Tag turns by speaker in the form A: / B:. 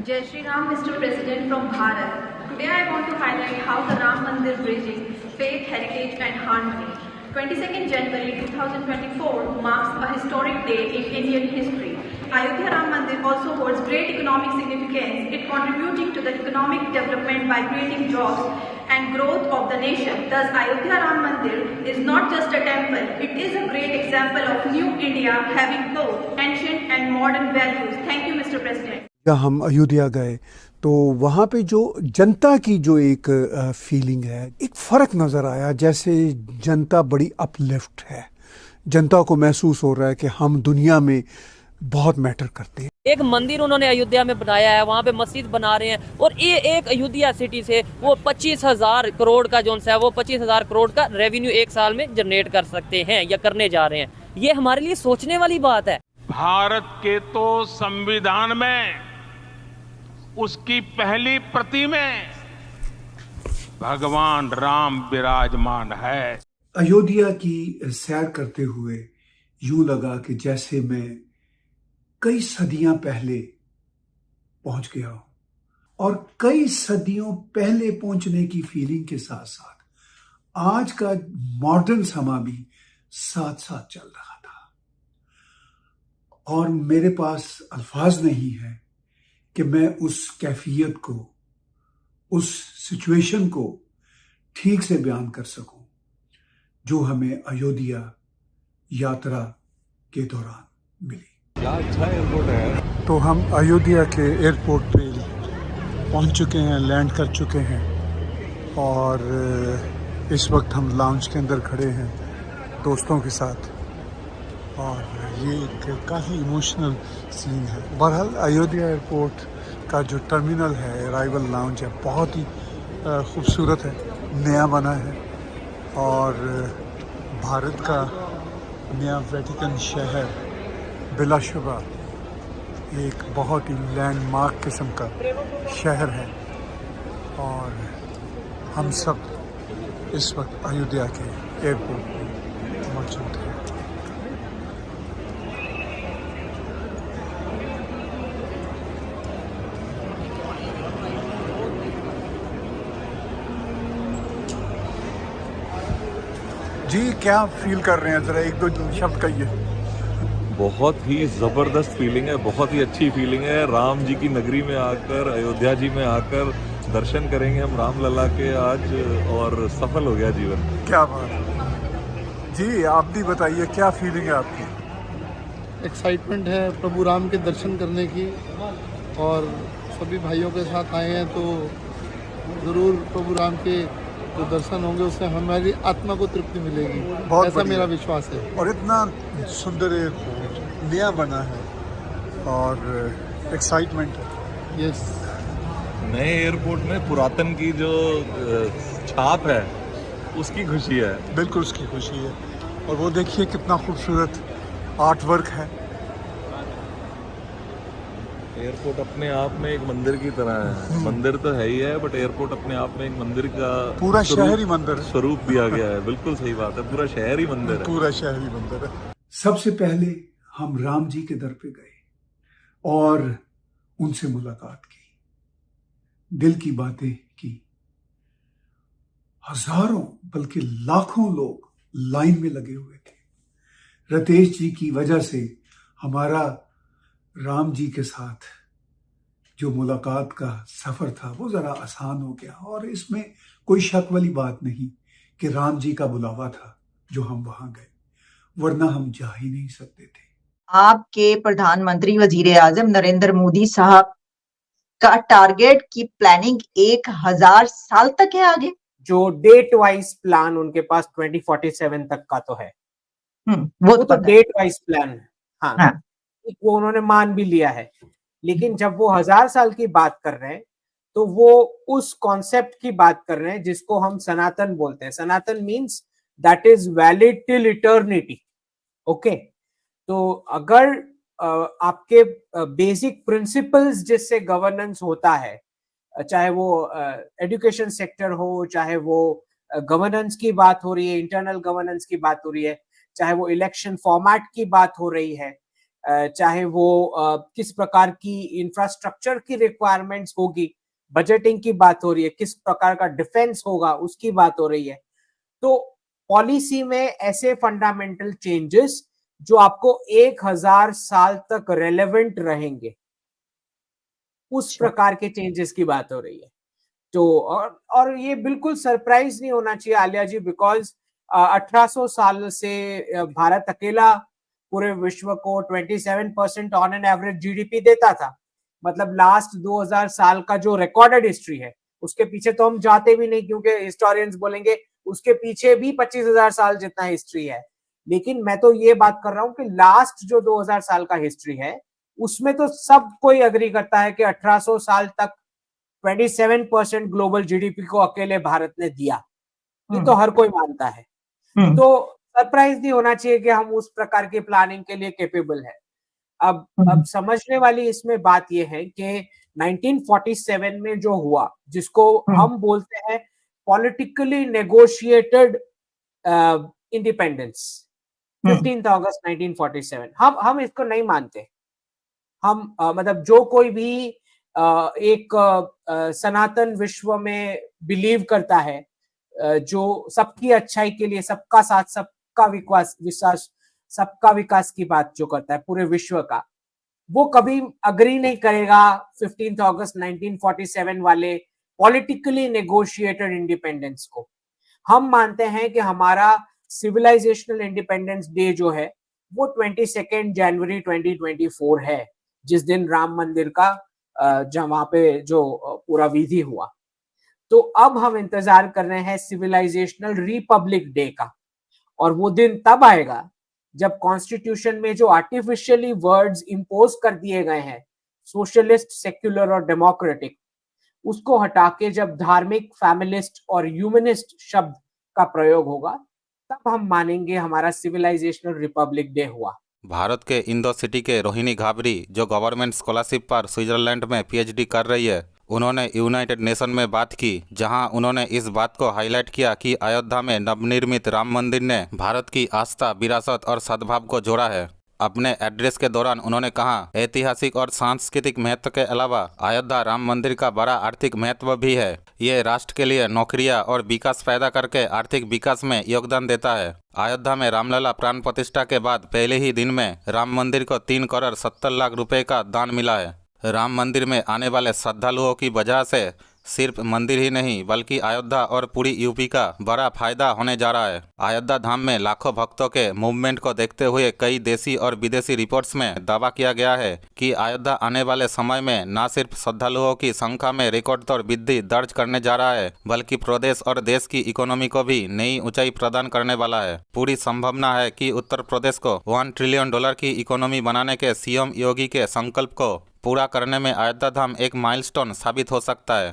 A: Jai Shri Ram, Mr. President from Bharat. Today I want to highlight how the Ram Mandir bridging faith, heritage and harmony. 22nd January 2024 marks a historic day in Indian history. Ayodhya Ram Mandir also holds great economic significance, it contributing to the economic development by creating jobs and growth of the nation. Thus, Ayodhya Ram Mandir is not just a temple, it is a great example of new India having both ancient and modern values. Thank you, Mr. President.
B: जब हम अयोध्या गए तो वहाँ पे जो जनता की जो एक फीलिंग है, एक फ़र्क नज़र आया। जैसे जनता बड़ी अपलिफ्ट है, जनता को महसूस हो रहा है कि हम दुनिया में बहुत मैटर करते हैं।
C: एक मंदिर उन्होंने अयोध्या में बनाया है, वहाँ पे मस्जिद बना रहे हैं और ये एक अयोध्या सिटी से वो 25,000 करोड़ का जो है वो 25,000 करोड़ का रेवेन्यू एक साल में जनरेट कर सकते हैं या करने जा रहे हैं। ये हमारे लिए सोचने वाली बात है।
D: भारत के तो संविधान में उसकी पहली प्रति में भगवान राम विराजमान है।
B: अयोध्या की सैर करते हुए यूं लगा कि जैसे मैं कई सदियां पहले पहुंच गया हूं, और कई सदियों पहले पहुंचने की फीलिंग के साथ साथ आज का मॉडर्न समा भी साथ साथ चल रहा था। और मेरे पास अल्फाज नहीं है कि मैं उस कैफियत को, उस सिचुएशन को ठीक से बयान कर सकूं जो हमें अयोध्या यात्रा के दौरान मिली।
E: क्या अच्छा एयरपोर्ट है।
B: तो हम अयोध्या के एयरपोर्ट पे पहुंच चुके हैं, लैंड कर चुके हैं, और इस वक्त हम लाउंज के अंदर खड़े हैं दोस्तों के साथ, और ये एक काफ़ी इमोशनल सीन है। बहरहाल अयोध्या एयरपोर्ट का जो टर्मिनल है, अराइवल लाउंज है, बहुत ही खूबसूरत है, नया बना है, और भारत का नया वेटिकन शहर बिलाशुबा एक बहुत ही लैंडमार्क किस्म का शहर है। और हम सब इस वक्त अयोध्या के एयरपोर्ट पर मौजूद हैं। जी, क्या फील कर रहे हैं, ज़रा एक दो शब्द कहिए।
E: बहुत ही ज़बरदस्त फीलिंग है, बहुत ही अच्छी फीलिंग है। राम जी की नगरी में आकर, अयोध्या जी में आकर दर्शन करेंगे हम राम लला के आज, और सफल हो गया जीवन।
B: क्या बात है जी, आप भी बताइए क्या फीलिंग है आपकी।
F: एक्साइटमेंट है प्रभु राम के दर्शन करने की, और सभी भाइयों के साथ आए हैं तो ज़रूर प्रभु राम के जो दर्शन होंगे उससे हमारी आत्मा को तृप्ति मिलेगी, ऐसा मेरा विश्वास है।
B: और इतना सुंदर एयरपोर्ट नया बना है और एक्साइटमेंट है।
F: यस,
E: नए एयरपोर्ट में पुरातन की जो छाप है उसकी खुशी है।
B: बिल्कुल उसकी खुशी है। और वो देखिए कितना खूबसूरत आर्ट वर्क है।
E: एयरपोर्ट अपने आप में एक मंदिर की तरह है। मंदिर तो है ही है, बट एयरपोर्ट अपने आप में एक मंदिर का
B: पूरा शहर ही मंदिर है,
E: स्वरूप दिया गया है। बिल्कुल सही बात है, पूरा शहर ही मंदिर है।
B: पूरा शहर ही मंदिर है। सबसे पहले हम राम जी के दर पे गए और उनसे मुलाकात की, दिल की बातें की। हजारों बल्कि लाखों लोग लाइन में लगे हुए थे। रतेश जी की वजह से हमारा राम जी के साथ जो मुलाकात का सफर था वो जरा आसान हो गया, और इसमें कोई शक वाली बात नहीं कि राम जी का बुलावा था जो हम वहां गए, वरना हम जा ही नहीं सकते थे।
G: आपके प्रधानमंत्री वजीर आजम नरेंद्र मोदी साहब का टारगेट की प्लानिंग 1000 साल तक है आगे।
H: जो डेट वाइज प्लान उनके पास 2047 तक का तो है।
G: वो
H: तो डेट वाइज प्लान है। हाँ, वो उन्होंने मान भी लिया है। लेकिन जब वो 1000 साल की बात कर रहे हैं तो वो उस कॉन्सेप्ट की बात कर रहे हैं जिसको हम सनातन बोलते हैं। सनातन means that is valid till eternity. Okay, तो अगर आपके बेसिक प्रिंसिपल्स जिससे गवर्नेंस होता है, चाहे वो एजुकेशन सेक्टर हो, चाहे वो गवर्नेंस की बात हो रही है, इंटरनल गवर्नेंस की बात हो रही है, चाहे वो इलेक्शन फॉर्मेट की बात हो रही है, चाहे वो किस प्रकार की इंफ्रास्ट्रक्चर की रिक्वायरमेंट्स होगी, बजटिंग की बात हो रही है, किस प्रकार का डिफेंस होगा उसकी बात हो रही है। तो पॉलिसी में ऐसे फंडामेंटल चेंजेस जो आपको 1000 साल तक रेलेवेंट रहेंगे, उस प्रकार के चेंजेस की बात हो रही है। तो और ये बिल्कुल सरप्राइज नहीं होना चाहिए आलिया जी, बिकॉज 1800 साल से भारत अकेला पूरे विश्व को 27% ऑन एन एवरेज जीडीपी देता था। मतलब लास्ट 2000 साल का जो रिकॉर्डेड हिस्ट्री है उसके पीछे तो हम जाते भी नहीं, क्योंकि हिस्टोरियंस बोलेंगे उसके पीछे भी 25,000 साल जितना हिस्ट्री है। लेकिन मैं तो ये बात कर रहा हूं कि लास्ट जो 2000 साल का हिस्ट्री है उसमें तो सब कोई अग्री करता है कि 1800 साल तक 27% ग्लोबल जीडीपी को अकेले भारत ने दिया। ये तो हर कोई मानता है। तो सरप्राइज नहीं होना चाहिए कि हम उस प्रकार की प्लानिंग के लिए कैपेबल है। अब समझने वाली इसमें बात यह है कि 1947 में जो हुआ, जिसको हम बोलते हैं पॉलिटिकली नेगोशिएटेड इंडिपेंडेंस, 15 अगस्त 1947, हम इसको नहीं मानते। हम मतलब जो कोई भी एक सनातन विश्व में बिलीव करता है, जो सबकी अच्छाई के लिए सबका साथ सबका विकास सबका विकास की बात जो करता है पूरे विश्व का, वो कभी अग्री नहीं करेगा 15 अगस्त 1947 वाले पॉलिटिकली नेगोशिएटेड इंडिपेंडेंस को। हम मानते हैं कि हमारा सिविलाइजेशनल इंडिपेंडेंस डे जो है वो 22 जनवरी 2024 है, जिस दिन राम मंदिर का वहां पे जो पूरा विधि हुआ। तो अब हम इंतजार कर रहे हैं सिविलाइजेशनल रिपब्लिक डे का, और वो दिन तब आएगा जब कॉन्स्टिट्यूशन में जो आर्टिफिशियली वर्ड्स इंपोज कर दिए गए हैं, सोशलिस्ट, सेक्युलर और डेमोक्रेटिक, उसको हटा के जब धार्मिक, फैमिलिस्ट और ह्यूमनिस्ट शब्द का प्रयोग होगा, तब हम मानेंगे हमारा सिविलाइजेशनल रिपब्लिक डे हुआ।
I: भारत के इंदौर सिटी के रोहिणी घाबरी, जो गवर्नमेंट स्कॉलरशिप पर स्विट्जरलैंड में पीएचडी कर रही है, उन्होंने यूनाइटेड नेशन में बात की, जहां उन्होंने इस बात को हाईलाइट किया कि अयोध्या में नवनिर्मित राम मंदिर ने भारत की आस्था, विरासत और सद्भाव को जोड़ा है। अपने एड्रेस के दौरान उन्होंने कहा, ऐतिहासिक और सांस्कृतिक महत्व के अलावा अयोध्या राम मंदिर का बड़ा आर्थिक महत्व भी है। ये राष्ट्र के लिए नौकरियां और विकास पैदा करके आर्थिक विकास में योगदान देता है। अयोध्या में रामलला प्राण प्रतिष्ठा के बाद पहले ही दिन में राम मंदिर को 3 करोड़ 70 लाख रुपए का दान मिला है। राम मंदिर में आने वाले श्रद्धालुओं की वजह से सिर्फ मंदिर ही नहीं बल्कि अयोध्या और पूरी यूपी का बड़ा फायदा होने जा रहा है। अयोध्या धाम में लाखों भक्तों के मूवमेंट को देखते हुए कई देशी और विदेशी रिपोर्ट्स में दावा किया गया है कि अयोध्या आने वाले समय में न सिर्फ श्रद्धालुओं की संख्या में रिकॉर्ड तोड़ वृद्धि दर्ज करने जा रहा है, बल्कि प्रदेश और देश की इकोनॉमी को भी नई ऊंचाई प्रदान करने वाला है। पूरी संभावना है कि उत्तर प्रदेश को $1 ट्रिलियन की इकोनॉमी बनाने के सीएम योगी के संकल्प को पूरा करने में अयोध्या धाम एक माइलस्टोन साबित हो सकता है।